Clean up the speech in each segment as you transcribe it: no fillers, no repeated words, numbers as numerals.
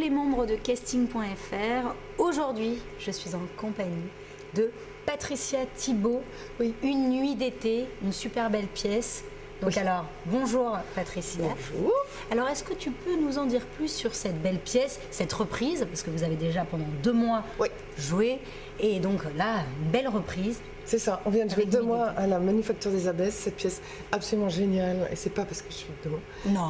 les membres de casting.fr. Aujourd'hui, je suis en compagnie de Patricia Thibault. Oui, Une nuit d'été, une super belle pièce. Donc alors, bonjour Patricia. Bonjour. Alors, est-ce que tu peux nous en dire plus sur cette belle pièce, cette reprise, parce que vous avez déjà pendant 2 mois joué, et donc là, une belle reprise. C'est ça, on vient de jouer 2 mois à la Manufacture des Abbesses, cette pièce absolument géniale, et c'est pas parce que je suis de moi. Non.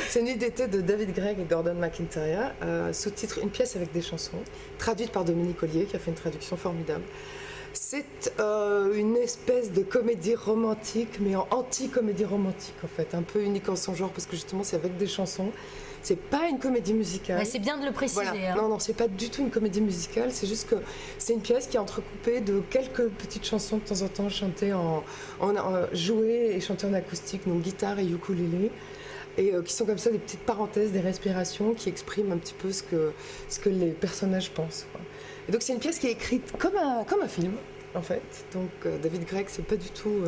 C'est Une nuit d'été de David Gregg et Gordon McIntyre, sous-titre Une pièce avec des chansons, traduite par Dominique Ollier, qui a fait une traduction formidable. C'est une espèce de comédie romantique, mais en anti-comédie romantique en fait, un peu unique en son genre, parce que justement c'est avec des chansons. C'est pas une comédie musicale. Ouais, c'est bien de le préciser. Voilà. Hein. Non, c'est pas du tout une comédie musicale, c'est juste que c'est une pièce qui est entrecoupée de quelques petites chansons de temps en temps chantées jouées et chantées en acoustique, donc guitare et ukulélé. Et qui sont comme ça des petites parenthèses, des respirations qui expriment un petit peu ce que les personnages pensent, quoi. Et donc c'est une pièce qui est écrite comme un film, en fait. Donc David Gregg s'est pas du tout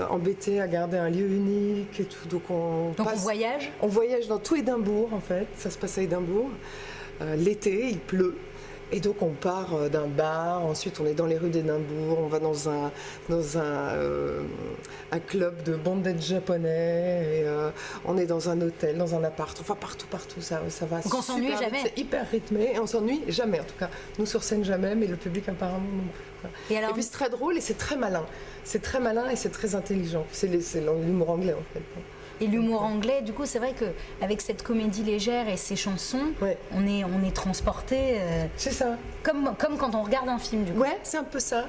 embêté à garder un lieu unique et tout. Donc on voyage. On voyage dans tout Édimbourg, en fait. Ça se passe à Édimbourg. L'été, il pleut. Et donc on part d'un bar, ensuite on est dans les rues d'Édimbourg, on va dans un club de bondage japonais, et on est dans un hôtel, dans un appart, enfin partout, ça va. Donc on s'ennuie jamais. C'est hyper rythmé et on s'ennuie jamais, en tout cas. Nous sur scène jamais, mais le public apparemment non plus. Et puis c'est très drôle et c'est très malin. C'est très malin et c'est très intelligent. C'est l'humour anglais en fait. Et l'humour anglais, du coup, c'est vrai qu'avec cette comédie légère et ces chansons, on est transporté. C'est ça. Comme quand on regarde un film, du coup. Ouais, c'est un peu ça.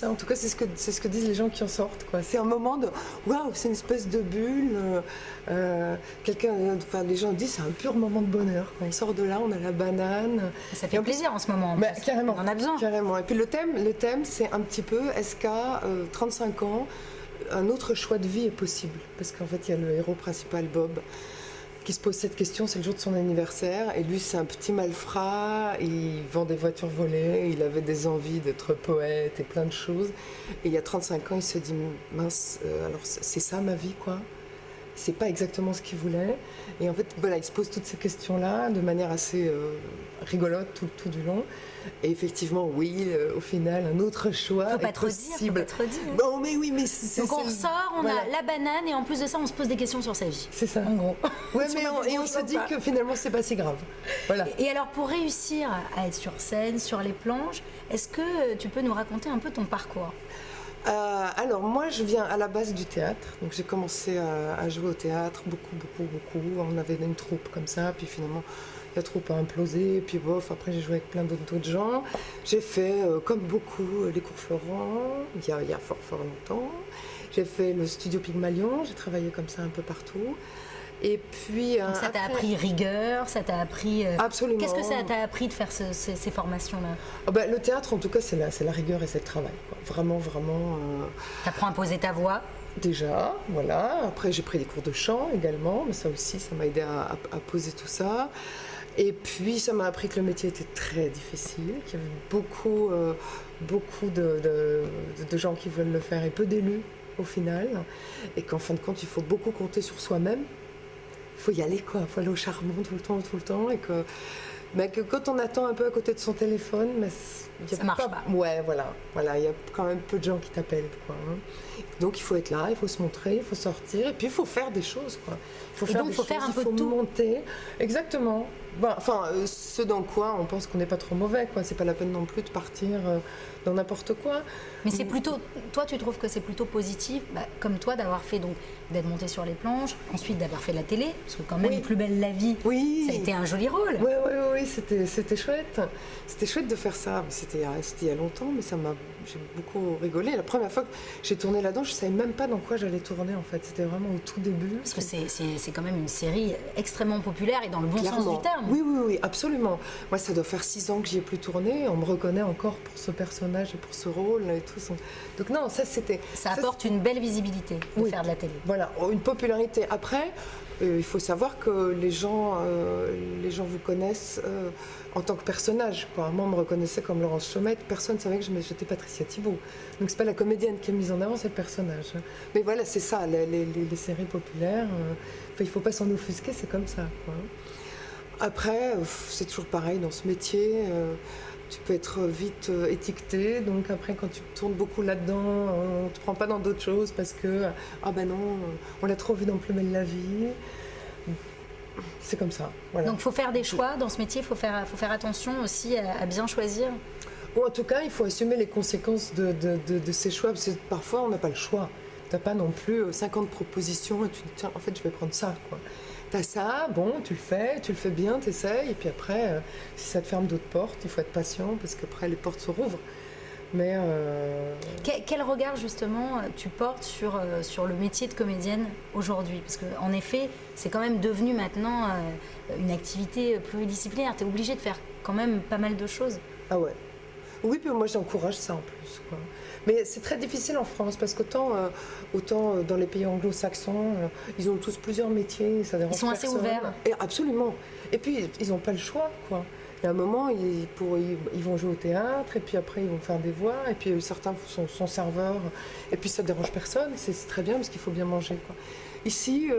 En tout cas, c'est ce que disent les gens qui en sortent, quoi. C'est un moment de waouh, c'est une espèce de bulle. Les gens disent c'est un pur moment de bonheur. Quand on sort de là, on a la banane. Ça fait plaisir en ce moment. Carrément. On en a besoin. Carrément. Et puis le thème, c'est un petit peu est-ce qu'à 35 ans, un autre choix de vie est possible, parce qu'en fait il y a le héros principal Bob qui se pose cette question, c'est le jour de son anniversaire et lui c'est un petit malfrat, il vend des voitures volées, il avait des envies d'être poète et plein de choses, et il y a 35 ans il se dit mince, alors c'est ça ma vie quoi, c'est pas exactement ce qu'il voulait, et en fait voilà, il se pose toutes ces questions là de manière assez rigolote tout du long. Et effectivement, oui, au final, un autre choix faut pas est trop possible. Dire, faut pas trop dire. Bon, mais oui, mais c'est... Donc on ressort, on a la banane, et en plus de ça, on se pose des questions sur sa vie. C'est ça. En gros. Ouais, mais on se dit que finalement, c'est pas si grave. Voilà. Et alors, pour réussir à être sur scène, sur les planches, est-ce que tu peux nous raconter un peu ton parcours ? Alors moi je viens à la base du théâtre, donc j'ai commencé à jouer au théâtre beaucoup, on avait une troupe comme ça, puis finalement la troupe a implosé, puis bof, après j'ai joué avec plein d'autres gens, j'ai fait comme beaucoup les cours Florent, il y a fort longtemps, j'ai fait le studio Pygmalion, j'ai travaillé comme ça un peu partout. Et puis, donc ça t'a appris rigueur, ça t'a appris... Absolument. Qu'est-ce que ça t'a appris de faire ces formations-là ? Le théâtre, en tout cas, c'est la rigueur et c'est le travail, quoi. Vraiment. T'apprends à poser ta voix ? Déjà, voilà. Après, j'ai pris des cours de chant également, mais ça aussi, ça m'a aidé à poser tout ça. Et puis, ça m'a appris que le métier était très difficile, qu'il y avait beaucoup de gens qui veulent le faire et peu d'élus au final, et qu'en fin de compte, il faut beaucoup compter sur soi-même. Il faut y aller, quoi. Il faut aller au charbon tout le temps, et que quand on attend un peu à côté de son téléphone, ça marche pas. Ouais, voilà, il y a quand même peu de gens qui t'appellent, quoi. Donc il faut être là, il faut se montrer, il faut sortir, et puis il faut faire des choses, quoi. Il faut faire un peu de tout. Il faut monter, exactement. Ce dans quoi on pense qu'on n'est pas trop mauvais, quoi. C'est pas la peine non plus de partir dans n'importe quoi. Mais c'est plutôt, toi tu trouves que c'est plutôt positif, comme toi d'être monté sur les planches, ensuite d'avoir fait de la télé, parce que quand même Plus belle la vie, ça a été un joli rôle. Oui, c'était chouette. C'était chouette de faire ça. C'était il y a longtemps, mais j'ai beaucoup rigolé. La première fois que j'ai tourné là-dedans, je savais même pas dans quoi j'allais tourner en fait. C'était vraiment au tout début. Parce que c'est quand même une série extrêmement populaire et dans le bon sens du terme. Oui, absolument. Moi, ça doit faire 6 ans que j'y ai plus tourné. On me reconnaît encore pour ce personnage et pour ce rôle et tout. Donc non, ça apporte une belle visibilité de faire de la télé. Voilà, une popularité. Après, il faut savoir que les gens vous connaissent en tant que personnage, quoi. Moi, on me reconnaissait comme Laurence Chaumette. Personne ne savait que j'étais Patricia Thibault. Donc c'est pas la comédienne qui est mise en avant, c'est le personnage. Mais voilà, c'est ça, les séries populaires. Il faut pas s'en offusquer, c'est comme ça, quoi. Après, c'est toujours pareil dans ce métier. Tu peux être vite étiqueté, donc après quand tu tournes beaucoup là-dedans, on ne te prend pas dans d'autres choses parce que ah ben non, on l'a trop vu dans Plus belle la vie. C'est comme ça. Voilà. Donc il faut faire des choix dans ce métier, il faut faire attention aussi à bien choisir. Ou en tout cas, il faut assumer les conséquences de ces choix, parce que parfois on n'a pas le choix. Tu n'as pas non plus 50 propositions et tu te dis tiens, en fait je vais prendre ça, quoi. T'as ça, bon, tu le fais bien, t'essayes, et puis après, si ça te ferme d'autres portes, il faut être patient, parce qu'après les portes se rouvrent. Mais Quel regard justement tu portes sur le métier de comédienne aujourd'hui? Parce qu'en effet, c'est quand même devenu maintenant une activité pluridisciplinaire. Tu es obligé de faire quand même pas mal de choses. Ah ouais. Oui, puis moi j'encourage ça en plus, quoi. Mais c'est très difficile en France parce qu'autant dans les pays anglo-saxons, ils ont tous plusieurs métiers, ça dérange personne. Ils sont assez ouverts. Et absolument. Et puis ils n'ont pas le choix, quoi. Il y a un moment, ils vont jouer au théâtre, et puis après ils vont faire des voix, et puis certains sont serveurs, et puis ça dérange personne, c'est très bien parce qu'il faut bien manger, quoi. Ici,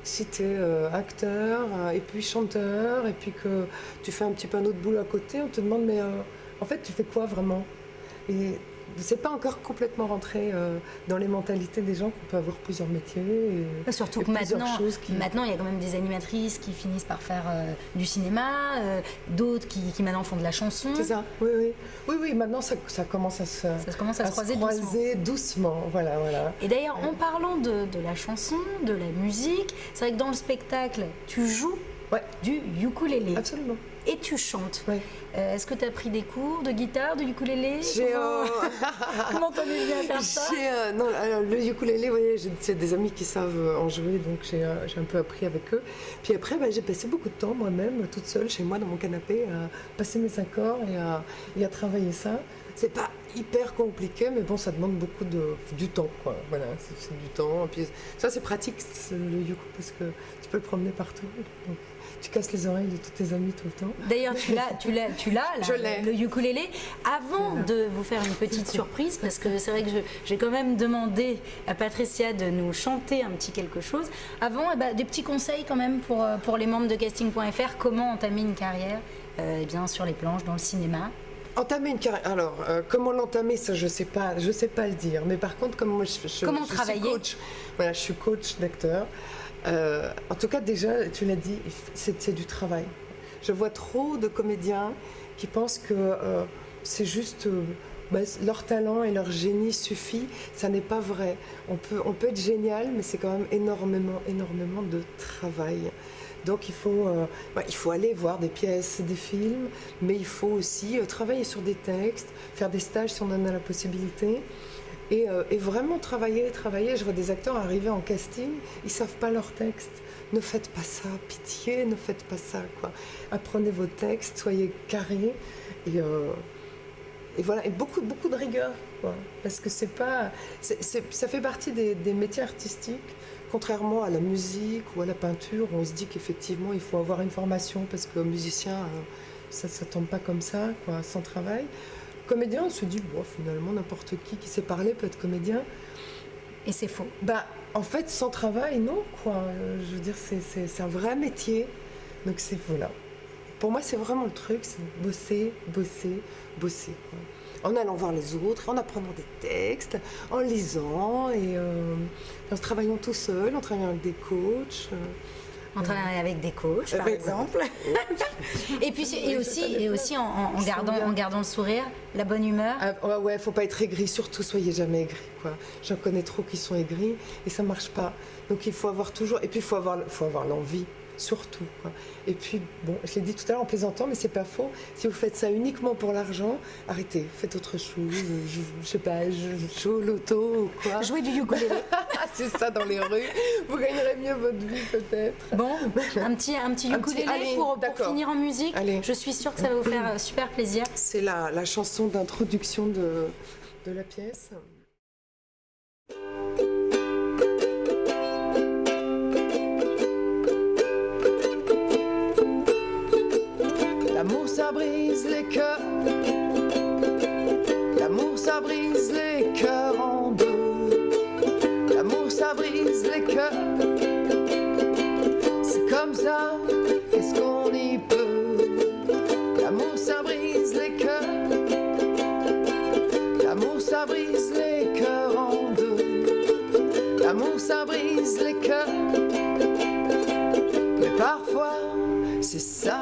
si tu es acteur, et puis chanteur, et puis que tu fais un petit peu un autre boulot à côté, on te demande mais en fait tu fais quoi vraiment? Et c'est pas encore complètement rentré dans les mentalités des gens qu'on peut avoir plusieurs métiers. Surtout que maintenant, il y a quand même des animatrices qui finissent par faire du cinéma, d'autres qui maintenant font de la chanson. C'est ça, oui, maintenant ça commence à se croiser doucement. Voilà. Et d'ailleurs, en parlant de la chanson, de la musique, c'est vrai que dans le spectacle, tu joues du ukulélé. Absolument. Et tu chantes. Ouais. Est-ce que tu as pris des cours de guitare, de ukulélé? Comment t'en es venu à faire ça? Non, alors, le ukulélé, j'ai des amis qui savent en jouer, donc j'ai un peu appris avec eux. Puis après, j'ai passé beaucoup de temps moi-même, toute seule, chez moi, dans mon canapé, à passer mes accords et à travailler ça. C'est pas hyper compliqué, mais bon, ça demande beaucoup du temps, quoi. Voilà, c'est du temps. Et puis ça, c'est pratique, le ukulélé, parce que tu peux le promener partout. Donc, tu casses les oreilles de tous tes amis tout le temps. D'ailleurs, tu l'as, le ukulélé. Avant de vous faire une petite surprise, parce que c'est vrai que j'ai quand même demandé à Patricia de nous chanter un petit quelque chose. Avant, des petits conseils quand même pour les membres de casting.fr, comment entamer une carrière sur les planches, dans le cinéma. Entamer une carrière. Alors, comment l'entamer, ça, je sais pas le dire. Mais par contre, comme moi, je suis coach. Voilà, je suis coach d'acteur. En tout cas, déjà, tu l'as dit, c'est du travail. Je vois trop de comédiens qui pensent que c'est juste leur talent et leur génie suffit. Ça n'est pas vrai. On peut être génial, mais c'est quand même énormément de travail. Donc il faut aller voir des pièces, des films, mais il faut aussi travailler sur des textes, faire des stages si on en a la possibilité. Et vraiment travailler. Je vois des acteurs arriver en casting, ils ne savent pas leur texte. Ne faites pas ça, pitié, ne faites pas ça, quoi. Apprenez vos textes, soyez carrés. Et voilà, et beaucoup de rigueur, quoi. Parce que ça fait partie des métiers artistiques. Contrairement à la musique ou à la peinture, on se dit qu'effectivement il faut avoir une formation parce que musicien, ça ne tombe pas comme ça, quoi, sans travail. Comédien, on se dit, finalement, n'importe qui sait parler peut être comédien. Et c'est faux. En fait, sans travail, non, quoi. Je veux dire, c'est un vrai métier. Donc voilà. Pour moi, c'est vraiment le truc, c'est bosser, quoi. En allant voir les autres, en apprenant des textes, en lisant et en travaillant tout seul, en travaillant avec des coachs. En travaillant avec des coachs, par exemple. et aussi en gardant le sourire, la bonne humeur. Faut pas être aigri, surtout soyez jamais aigri, quoi. J'en connais trop qui sont aigris et ça marche pas. Donc il faut avoir toujours, et puis il faut avoir l'envie. Surtout, quoi. Et puis, je l'ai dit tout à l'heure en plaisantant, mais c'est pas faux. Si vous faites ça uniquement pour l'argent, arrêtez, faites autre chose. Je sais pas, joue au loto ou quoi. Jouez du ukulélé. C'est ça, dans les rues. Vous gagnerez mieux votre vie, peut-être. Bon, un petit ukulélé pour finir en musique. Allez. Je suis sûre que ça va vous faire super plaisir. C'est la chanson d'introduction de la pièce. L'amour ça brise les cœurs, l'amour ça brise les cœurs en deux, l'amour ça brise les cœurs, c'est comme ça, qu'est-ce qu'on y brise les cœurs. L'amour, ça brise les cœurs en deux. L'amour, ça brise les cœurs. Mais parfois, c'est ça